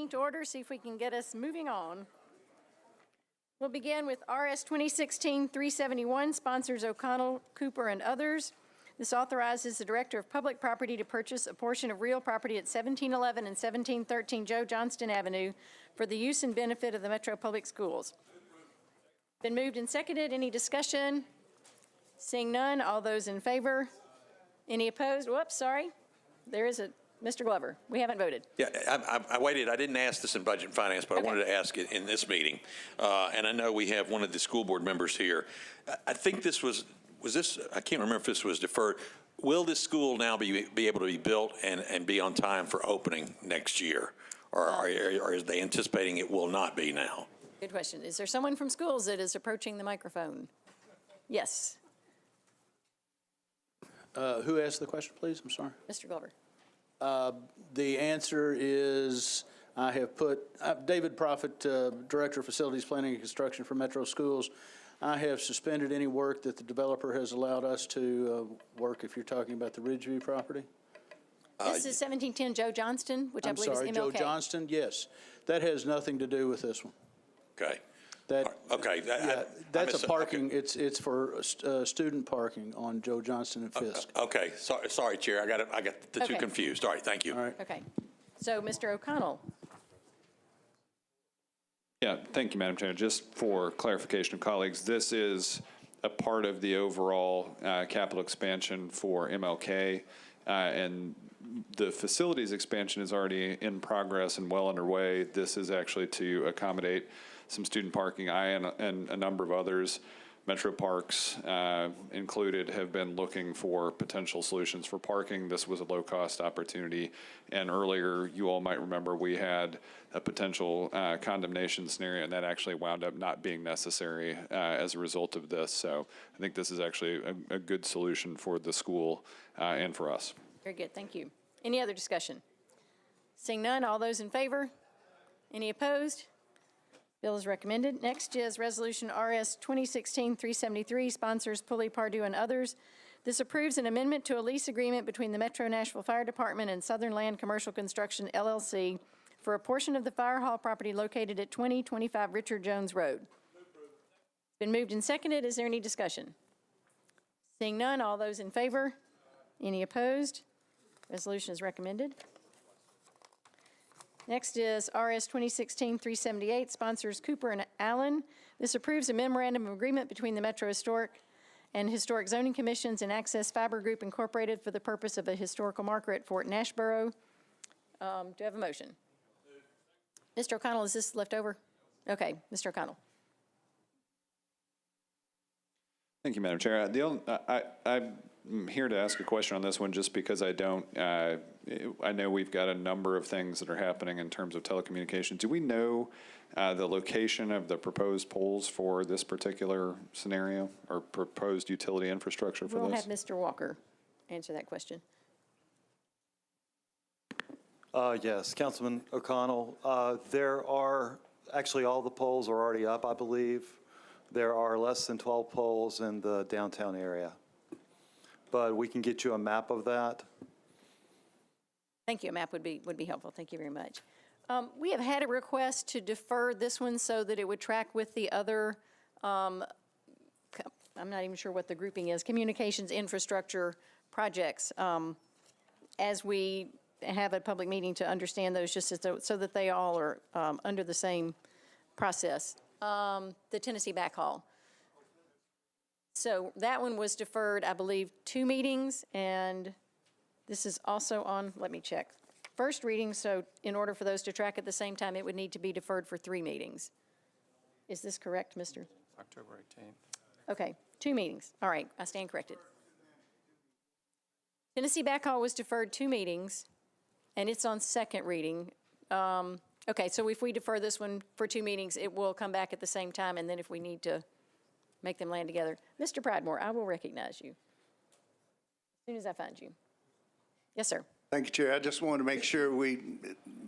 meeting to order, see if we can get us moving on. We'll begin with RS 2016-371, sponsors O'Connell, Cooper, and others. This authorizes the Director of Public Property to purchase a portion of real property at 1711 and 1713 Joe Johnston Avenue for the use and benefit of the Metro Public Schools. Been moved and seconded. Any discussion? Seeing none, all those in favor? Any opposed? Whoops, sorry. There is a, Mr. Glover, we haven't voted. Yeah, I waited. I didn't ask this in Budget and Finance, but okay. I wanted to ask it in this meeting. And I know we have one of the school board members here. I think this was this, I can't remember if this was deferred. Will this school now be able to be built and be on time for opening next year? Or are they anticipating it will not be now? Good question. Is there someone from schools that is approaching the microphone? Yes. Who asked the question, please? I'm sorry. Mr. Glover. The answer is I have put David Proffitt, Director of Facilities Planning and Construction for Metro Schools. I have suspended any work that the developer has allowed us to work, if you're talking about the Ridgeview property. This is 1710 Joe Johnston, which I believe is MLK. Joe Johnston, yes. That has nothing to do with this one. Okay. Okay. That's a parking. Okay. It's for student parking on Joe Johnston and Fisk. Okay. Sorry, Chair. I got the two confused. All right. Thank you. All right. Okay. So, Mr. O'Connell. Yeah. Thank you, Madam Chair. Just for clarification of colleagues, this is a part of the overall capital expansion for MLK, and the facilities expansion is already in progress and well underway. This is actually to accommodate some student parking. I and a number of others, Metro Parks included, have been looking for potential solutions for parking. This was a low-cost opportunity. And earlier, you all might remember, we had a potential condemnation scenario, and that actually wound up not being necessary as a result of this. So I think this is actually a good solution for the school and for us. Very good. Thank you. Any other discussion? Seeing none, all those in favor? Any opposed? Bill is recommended. Next is Resolution RS 2016-373, sponsors Pulley, Pardue, and others. This approves an amendment to a lease agreement between the Metro Nashville Fire Department and Southern Land Commercial Construction, LLC, for a portion of the fire hall property located at 2025 Richard Jones Road. Been moved and seconded. Is there any discussion? Seeing none, all those in favor? Any opposed? Resolution is recommended. Next is RS 2016-378, sponsors Cooper and Allen. This approves a memorandum of agreement between the Metro Historic and Historic Zoning Commissions and Access Fiber Group Incorporated for the purpose of a historical marker at Fort Nashboro. Do I have a motion? Mr. O'Connell, is this left over? Okay, Mr. O'Connell. Thank you, Madam Chair. I'm here to ask a question on this one just because I know we've got a number of things that are happening in terms of telecommunications. Do we know the location of the proposed poles for this particular scenario or proposed utility infrastructure for this? We'll have Mr. Walker answer that question. Yes, Councilman O'Connell. There are actually all the poles are already up, I believe. There are less than 12 poles in the downtown area. But we can get you a map of that. Thank you. A map would be helpful. Thank you very much. We have had a request to defer this one so that it would track with the other, I'm not even sure what the grouping is, communications infrastructure projects, as we have a public meeting to understand those, just so that they all are under the same process. The Tennessee backhaul. So that one was deferred, I believe, 2 meetings, and this is also on, let me check, first reading, so in order for those to track at the same time, it would need to be deferred for 3 meetings. Is this correct, Mr.? October 18th. Okay, 2 meetings. All right, I stand corrected. Tennessee backhaul was deferred 2 meetings, and it's on second reading. Okay, so if we defer this one for 2 meetings, it will come back at the same time, and then if we need to make them land together. Mr. Pridemore, I will recognize you as soon as I find you. Yes, sir. Thank you, Chair. I just wanted to make sure we,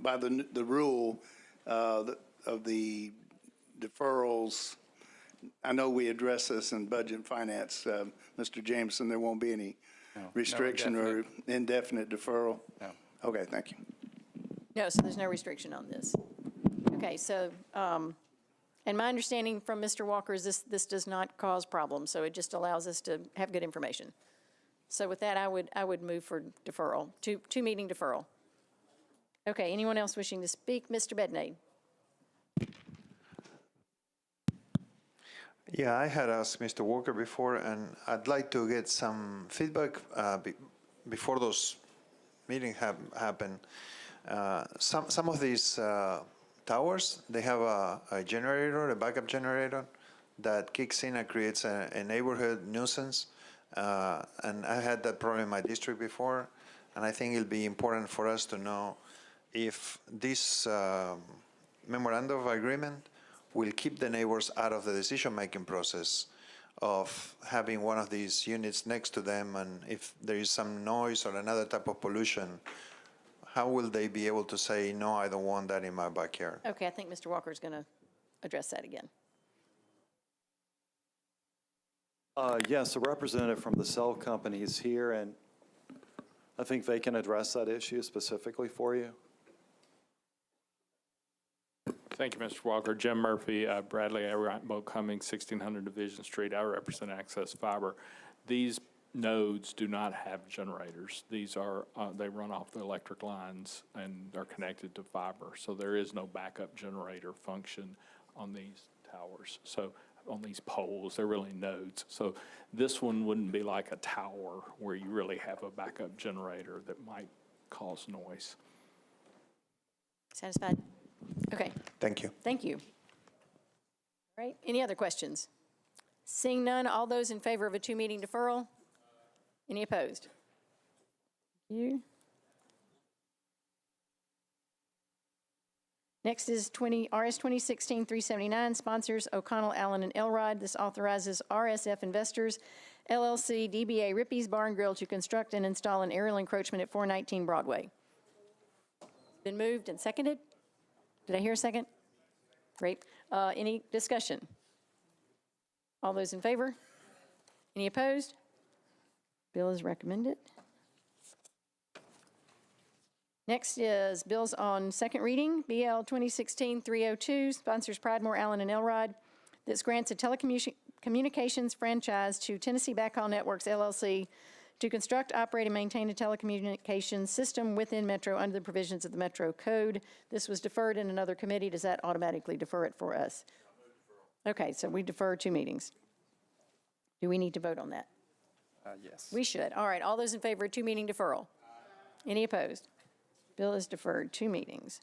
by the rule of the deferrals, I know we addressed this in Budget and Finance. Mr. Jameson, there won't be any restriction or indefinite deferral? No. Okay, thank you. No, so there's no restriction on this. Okay, so, and my understanding from Mr. Walker is this does not cause problems, so it just allows us to have good information. So with that, I would move for deferral, two-meeting deferral. Okay, anyone else wishing to speak? Mr. Bednade? Yeah, I had asked Mr. Walker before, and I'd like to get some feedback before those meetings happen. Some of these towers, they have a generator, a backup generator, that kicks in and creates a neighborhood nuisance. And I had that problem in my district before, and I think it'll be important for us to know if this memorandum of agreement will keep the neighbors out of the decision-making process of having one of these units next to them, and if there is some noise or another type of pollution, how will they be able to say, no, I don't want that in my backyard? Okay, I think Mr. Walker is going to address that again. Yes, a representative from the cell company is here, and I think they can address that issue specifically for you. Thank you, Mr. Walker. Jim Murphy, Bradley, Boat Cummings, 1600 Division Street. I represent Access Fiber. These nodes do not have generators. These are, they run off the electric lines and are connected to fiber. So there is no backup generator function on these towers. So on these poles, they're really nodes. So this one wouldn't be like a tower where you really have a backup generator that might cause noise. Satisfied? Okay, Thank you. thank you. All right, any other questions? Seeing none, all those in favor of a two-meeting deferral? Any opposed? You. Next is RS 2016-379, sponsors O'Connell, Allen, and Elrod. This authorizes RSF Investors, LLC, DBA Rippey's Bar and Grill to construct and install an aerial encroachment at 419 Broadway. Been moved and seconded? Did I hear a second? Great. Any discussion? All those in favor? Any opposed? Bill is recommended. Next is bills on second reading. BL 2016-302, sponsors Pridemore, Allen, and Elrod. This grants a telecommunications franchise to Tennessee Backhaul Networks, LLC, to construct, operate, and maintain a telecommunications system within Metro under the provisions of the Metro Code. This was deferred in another committee. Does that automatically defer it for us? Okay, so we defer 2 meetings. Do we need to vote on that? Yes. We should. All right, all those in favor of 2-meeting deferral? Any opposed? Bill is deferred 2 meetings.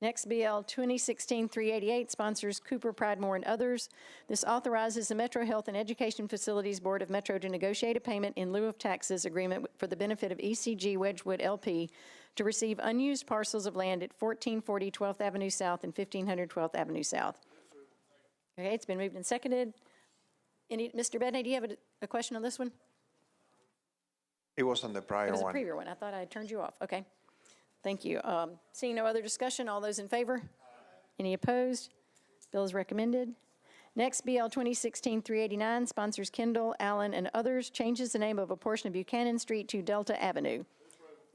Next, BL 2016-388, sponsors Cooper, Pridemore, and others. This authorizes the Metro Health and Education Facilities Board of Metro to negotiate a payment in lieu of taxes agreement for the benefit of ECG Wedgwood LP to receive unused parcels of land at 1440 12th Avenue South and 1500 12th Avenue South. Okay, it's been moved and seconded. Mr. Bedney, do you have a question on this one? It was on the prior It was a one. previous one. I thought I had turned you off. Okay. Thank you. Seeing no other discussion, all those in favor? Any opposed? Bill is recommended. Next, BL 2016-389, sponsors Kendall, Allen, and others, changes the name of a portion of Buchanan Street to Delta Avenue.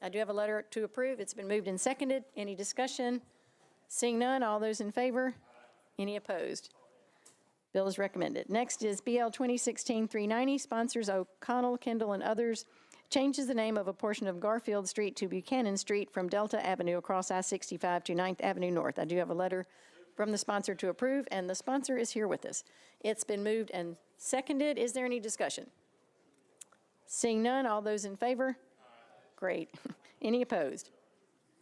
I do have a letter to approve. It's been moved and seconded. Any discussion? Seeing none, all those in favor? Any opposed? Bill is recommended. Next is BL 2016-390, sponsors O'Connell, Kendall, and others, changes the name of a portion of Garfield Street to Buchanan Street from Delta Avenue across I-65 to 9th Avenue North. I do have a letter from the sponsor to approve, and the sponsor is here with us. It's been moved and seconded. Is there any discussion? Seeing none, all those in favor? Great. Any opposed?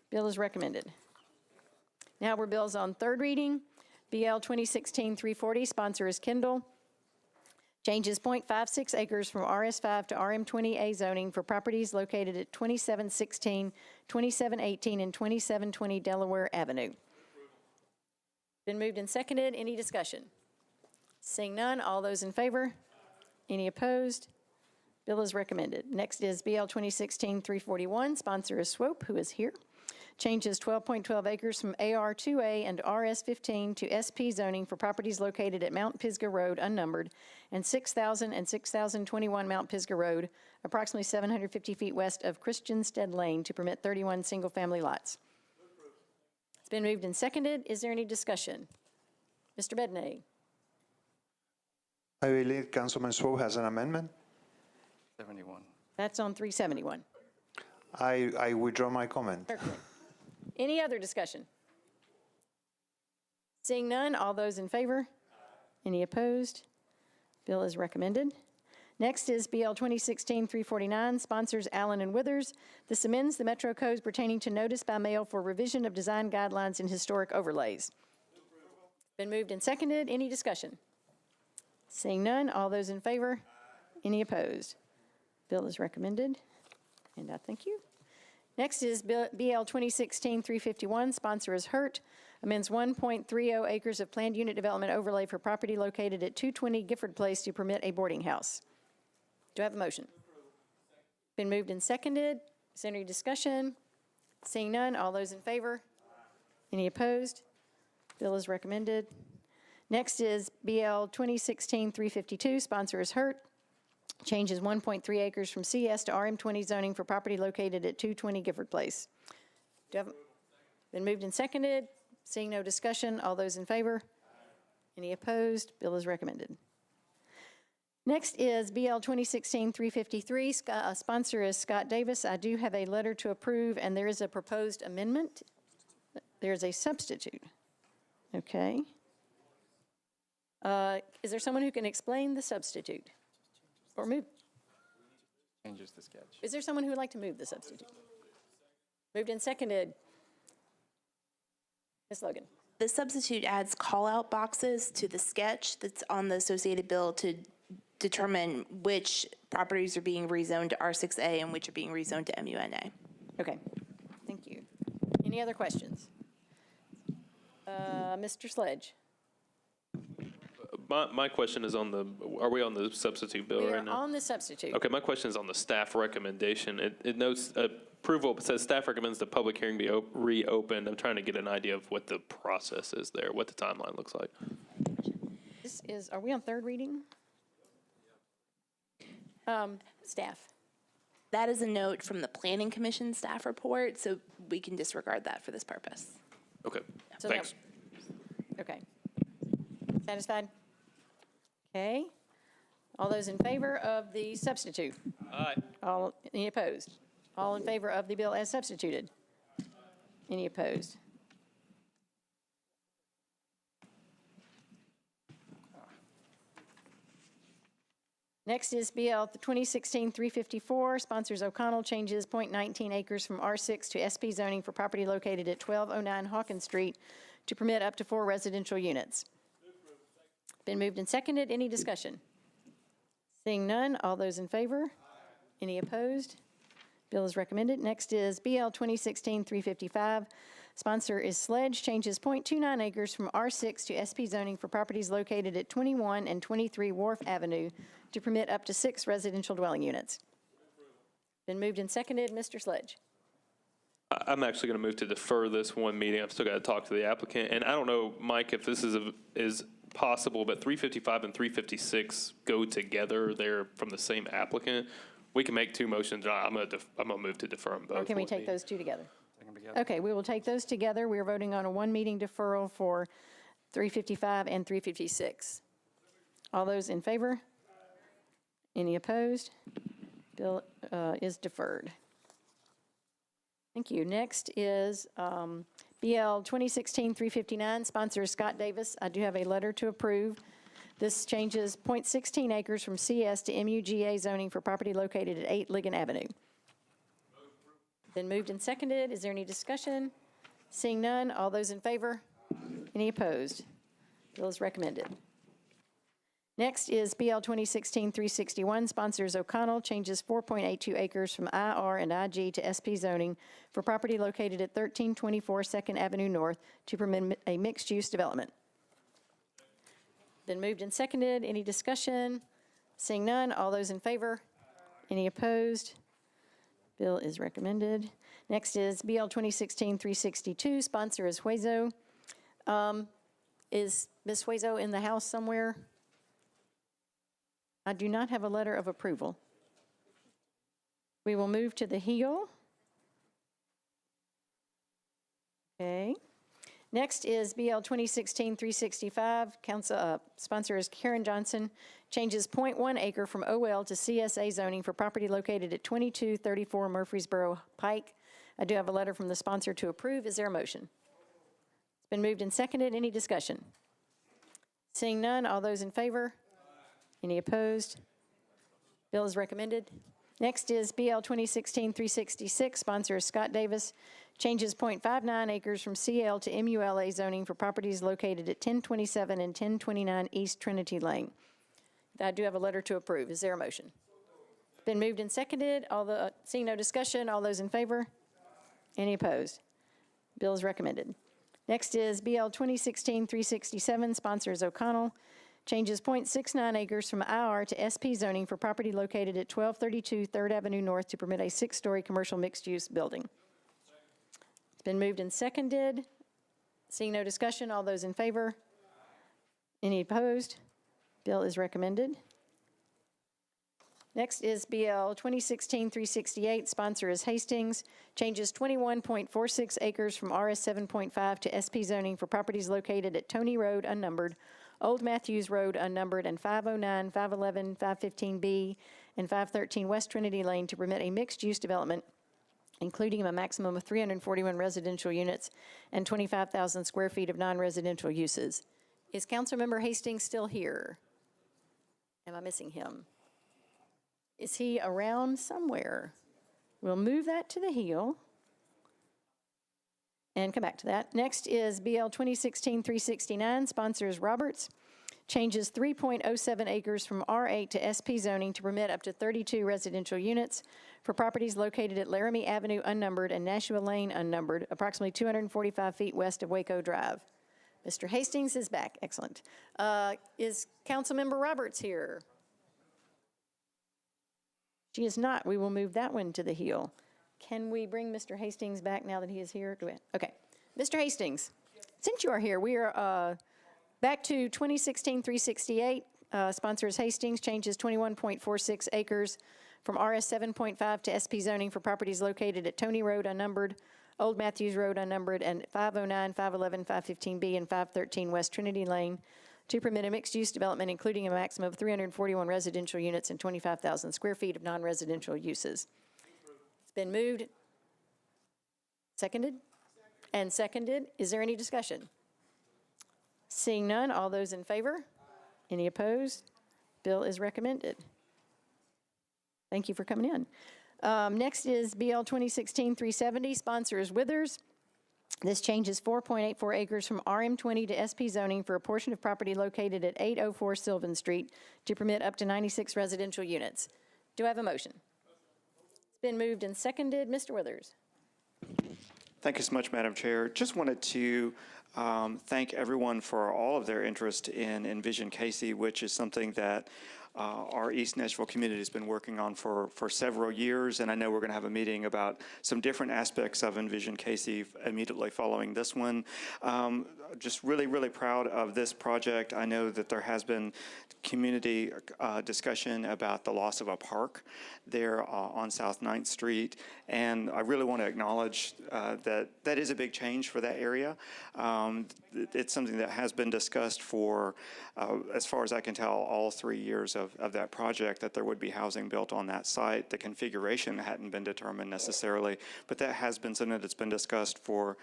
Bill is recommended. Now we're bills on third reading. BL 2016-340, sponsor is Kendall. Changes .56 acres from RS5 to RM20A zoning for properties located at 2716, 2718, and 2720 Delaware Avenue. Been moved and seconded. Any discussion? Seeing none, all those in favor? Any opposed? Bill is recommended. Next is BL 2016-341. Sponsor is Swope, who is here. changes 12.12 acres from AR2A and RS15 to SP zoning for properties located at Mount Pisgah Road unnumbered and 6,000 and 6,021 Mount Pisgah Road, approximately 750 feet west of Christianstead Lane, to permit 31 single-family lots. It's been moved and seconded. Is there any discussion? Mr. Bednay. I believe Councilman Swope has an amendment. 71. That's on 371. I withdraw my comment. Certainly. Any other discussion? Seeing none, all those in favor? Any opposed? Bill is recommended. Next is BL 2016-349, sponsors Allen and Withers. This amends the Metro codes pertaining to notice by mail for revision of design guidelines and historic overlays. Been moved and seconded. Any discussion? Seeing none, all those in favor? Any opposed? Bill is recommended, and I thank you. Next is BL 2016-351, sponsor is Hurt, amends 1.30 acres of planned unit development overlay for property located at 220 Gifford Place to permit a boarding house. Do I have a motion? Been moved and seconded. Is there any discussion? Seeing none, all those in favor? Any opposed? Bill is recommended. Next is BL 2016-352, sponsor is Hurt. Changes 1.3 acres from CS to RM20 zoning for property located at 220 Gifford Place. Do I have, been moved and seconded. Seeing no discussion, all those in favor? Any opposed? Bill is recommended. Next is BL 2016-353. Sponsor is Scott Davis. I do have a letter to approve, and there is a proposed amendment. There's a substitute. Okay. Is there someone who can explain the substitute? Or move? Changes the sketch. Is there someone who would like to move the substitute? Moved and seconded. Ms. Logan. The substitute adds call-out boxes to the sketch that's on the associated bill to determine which properties are being rezoned to R6A and which are being rezoned to MUNA. Okay, thank you. Any other questions? Mr. Sledge. My question is on the, are we on the substitute bill We right are now? on the substitute. Okay, my question is on the staff recommendation. It notes approval, it says staff recommends the public hearing be reopened. I'm trying to get an idea of what the process is there, what the timeline looks like. This is, are we on third reading? Staff. That is a note from the Planning Commission staff report, so we can disregard that for this purpose. Okay, So that- thanks. Okay. Satisfied? Okay. All those in favor of the substitute? Aye. All, any opposed? All in favor of the bill as substituted? Any opposed? Next is BL 2016-354, sponsors O'Connell, changes .19 acres from R6 to SP zoning for property located at 1209 Hawkins Street to permit up to 4 residential units. Been moved and seconded. Any discussion? Seeing none, all those in favor? Any opposed? Bill is recommended. Next is BL 2016-355. Sponsor is Sledge, changes .29 acres from R6 to SP zoning for properties located at 21 and 23 Wharf Avenue to permit up to 6 residential dwelling units. Been moved and seconded. Mr. Sledge. I'm actually going to move to defer this one meeting. I've still got to talk to the applicant. And I don't know, Mike, if this is possible, but 355 and 356 go together. They're from the same applicant. We can make 2 motions. I'm going to move to defer them both. Or can we one take meeting. those 2 together? Take them together. Okay, we will take those together. We are voting on a 1-meeting deferral for 355 and 356. All those in favor? Any opposed? Bill is deferred. Thank you. Next is BL 2016-359, sponsor is Scott Davis. I do have a letter to approve. This changes .16 acres from CS to MUGA zoning for property located at 8 Ligon Avenue. Been moved and seconded. Is there any discussion? Seeing none, all those in favor? Any opposed? Bill is recommended. Next is BL 2016-361, sponsors O'Connell, changes 4.82 acres from IR and IG to SP zoning for property located at 1324 2nd Avenue North to permit a mixed-use development. Been moved and seconded. Any discussion? Seeing none, all those in favor? Any opposed? Bill is recommended. Next is BL 2016-362. Sponsor is Huezo. Is Ms. Huezo in the house somewhere? I do not have a letter of approval. We will move to the heel. Okay. Next is BL 2016-365. Council, sponsor is Karen Johnson. Changes 0.1 acre from OL to CSA zoning for property located at 2234 Murfreesboro Pike. I do have a letter from the sponsor to approve. Is there a motion? It's been moved and seconded. Any discussion? Seeing none, all those in favor? Any opposed? Bill is recommended. Next is BL 2016-366. Sponsor is Scott Davis. Changes 0.59 acres from CL to MULA zoning for properties located at 1027 and 1029 East Trinity Lane. I do have a letter to approve. Is there a motion? Been moved and seconded. Seeing no discussion, all those in favor? Any opposed? Bill is recommended. Next is BL 2016-367. Sponsor is O'Connell. Changes 0.69 acres from IR to SP zoning for property located at 1232 3rd Avenue North to permit a 6-story commercial mixed-use building. It's been moved and seconded. Seeing no discussion, all those in favor? Any opposed? Bill is recommended. Next is BL 2016-368. Sponsor is Hastings. Changes 21.46 acres from RS 7.5 to SP zoning for properties located at Tony Road, unnumbered, Old Matthews Road, unnumbered, and 509, 511, 515B, and 513 West Trinity Lane to permit a mixed-use development, including a maximum of 341 residential units and 25,000 square feet of non-residential uses. Is Councilmember Hastings still here? Am I missing him? Is he around somewhere? We'll move that to the heel and come back to that. Next is BL 2016-369. Sponsor is Roberts. Changes 3.07 acres from R8 to SP zoning to permit up to 32 residential units for properties located at Laramie Avenue, unnumbered, and Nashville Lane, unnumbered, approximately 245 feet west of Waco Drive. Mr. Hastings is back. Excellent. Is Councilmember Roberts here? She is not. We will move that one to the heel. Can we bring Mr. Hastings back now that he is here? Okay. Mr. Hastings, since you are here, we are back to 2016-368. Sponsor is Hastings. Changes 21.46 acres from RS 7.5 to SP zoning for properties located at Tony Road, unnumbered, Old Matthews Road, unnumbered, and 509, 511, 515B, and 513 West Trinity Lane to permit a mixed-use development, including a maximum of 341 residential units and 25,000 square feet of non-residential uses. It's been moved. Seconded? And seconded. Is there any discussion? Seeing none, all those in favor? Any opposed? Bill is recommended. Thank you for coming in. Next is BL 2016-370. Sponsor is Withers. This changes 4.84 acres from RM20 to SP zoning for a portion of property located at 804 Sylvan Street to permit up to 96 residential units. Do I have a motion? It's been moved and seconded. Mr. Withers. Thank you so much, Madam Chair. Just wanted to thank everyone for all of their interest in Envision Casey, which is something that our East Nashville community has been working on for several years, and I know we're going to have a meeting about some different aspects of Envision Casey immediately following this one. Just really, really proud of this project. I know that there has been community discussion about the loss of a park there on South 9th Street, and I really want to acknowledge that is a big change for that area. It's something that has been discussed for, as far as I can tell, all 3 years of that project, that there would be housing built on that site. The configuration hadn't been determined necessarily, but that has been something that's been discussed for,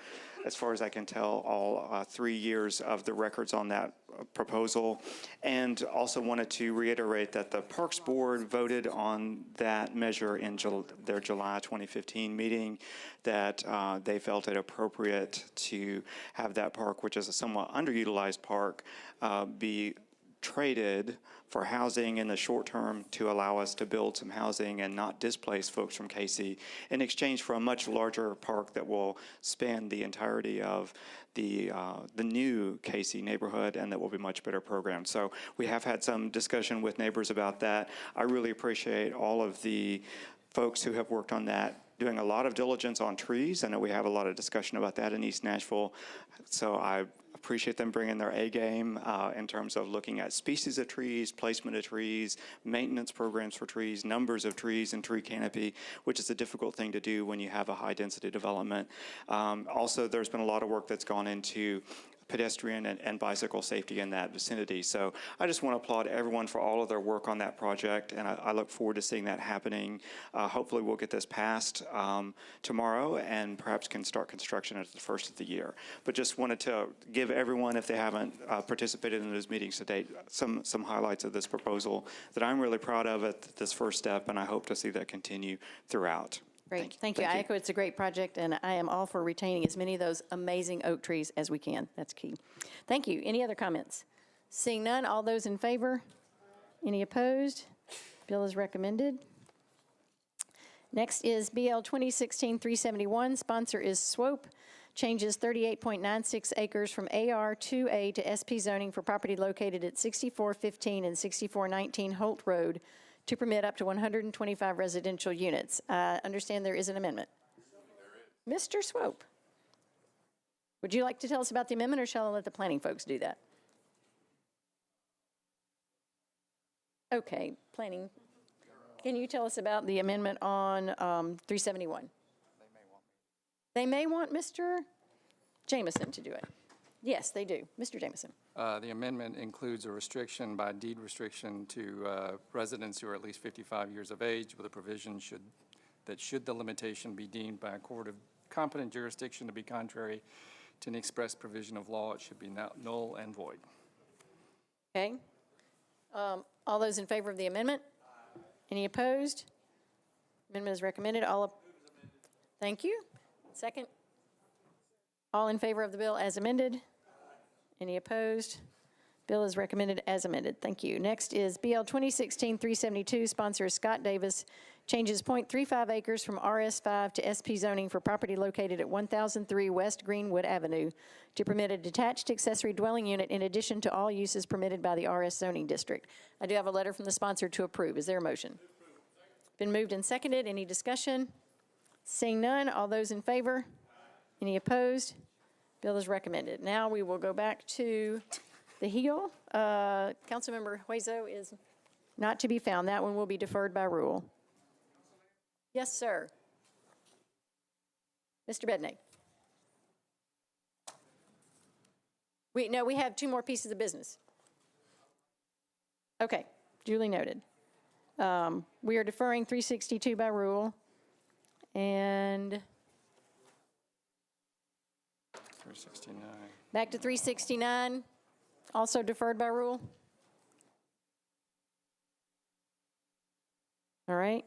as far as I can tell, all 3 years of the records on that proposal. And also wanted to reiterate that the Parks Board voted on that measure in their July 2015 meeting, that they felt it appropriate to have that park, which is a somewhat underutilized park, be traded for housing in the short term to allow us to build some housing and not displace folks from Casey in exchange for a much larger park that will span the entirety of the new Casey neighborhood, and that will be much better programmed. So we have had some discussion with neighbors about that. I really appreciate all of the folks who have worked on that, doing a lot of diligence on trees. I know we have a lot of discussion about that in East Nashville. So I appreciate them bringing their A game in terms of looking at species of trees, placement of trees, maintenance programs for trees, numbers of trees and tree canopy, which is a difficult thing to do when you have a high-density development. Also, there's been a lot of work that's gone into pedestrian and bicycle safety in that vicinity. So I just want to applaud everyone for all of their work on that project, and I look forward to seeing that happening. Hopefully we'll get this passed tomorrow and perhaps can start construction at the first of the year. But just wanted to give everyone, if they haven't participated in those meetings to date, some highlights of this proposal that I'm really proud of at this first step, and I hope to see that continue throughout. Great, thank you. I echo it's a great project, and I am all for retaining as many of those amazing oak trees as we can. That's key. Thank you. Any other comments? Seeing none, all those in favor? Any opposed? Bill is recommended. Next is BL 2016-371. Sponsor is Swope. Changes 38.96 acres from AR 2A to SP zoning for property located at 6415 and 6419 Holt Road to permit up to 125 residential units. I understand there is an amendment. Mr. Swope, would you like to tell us about the amendment, or shall I let the planning folks do that? Okay, planning. Can you tell us about the amendment on 371? They may want Mr. Jameson to do it. Yes, they do. Mr. Jameson. The amendment includes a restriction by deed restriction to residents who are at least 55 years of age, with a provision that should the limitation be deemed by a court of competent jurisdiction to be contrary to an express provision of law, it should be null and void. Okay. All those in favor of the amendment? Any opposed? Amendment is recommended. Thank you. Second. All in favor of the bill as amended? Any opposed? Bill is recommended as amended. Thank you. Next is BL 2016-372. Sponsor is Scott Davis. Changes 0.35 acres from RS5 to SP zoning for property located at 1003 West Greenwood Avenue to permit a detached accessory dwelling unit in addition to all uses permitted by the RS zoning district. I do have a letter from the sponsor to approve. Is there a motion? Been moved and seconded. Any discussion? Seeing none, all those in favor? Any opposed? Bill is recommended. Now we will go back to the HEAL. Councilmember Huezo is not to be found. That one will be deferred by rule. Yes, sir. Mr. Bedney. We have two more pieces of business. Okay, duly noted. We are deferring 362 by rule. And 369. back to 369, also deferred by rule. All right.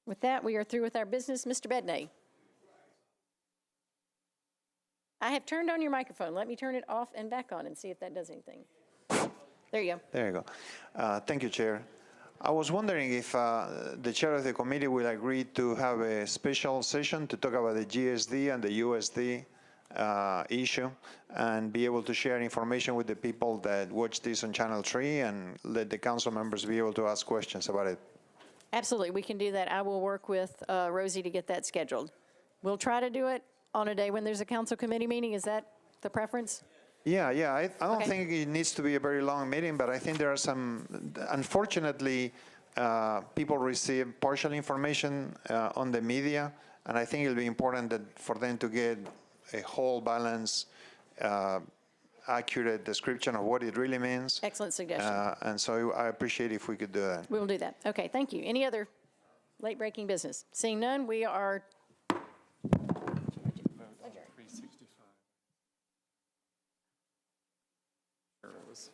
With that, we are through with our business. Mr. Bedney. I have turned on your microphone. Let me turn it off and back on and see if that does anything. There you go. There you go. Thank you, Chair. I was wondering if the chair of the committee will agree to have a special session to talk about the GSD and the USD issue and be able to share information with the people that watch this on Channel 3 and let the council members be able to ask questions about it. Absolutely, we can do that. I will work with Rosie to get that scheduled. We'll try to do it on a day when there's a council committee meeting. Is that the preference? Yeah. I don't Okay. think it needs to be a very long meeting, but I think there are some, unfortunately, people receive partial information on the media, and I think it'll be important that for them to get a whole, balanced, accurate description of what it really means. Excellent suggestion. And so I appreciate if we could do that. We will do that. Okay, thank you. Any other late-breaking business? Seeing none, we are adjourned. 365. Sure it was.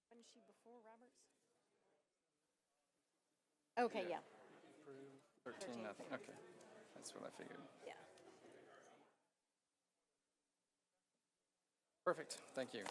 Wasn't she before Roberts? Okay, yeah. 13, nothing. Okay. That's what I figured. Yeah. Perfect. Thank you.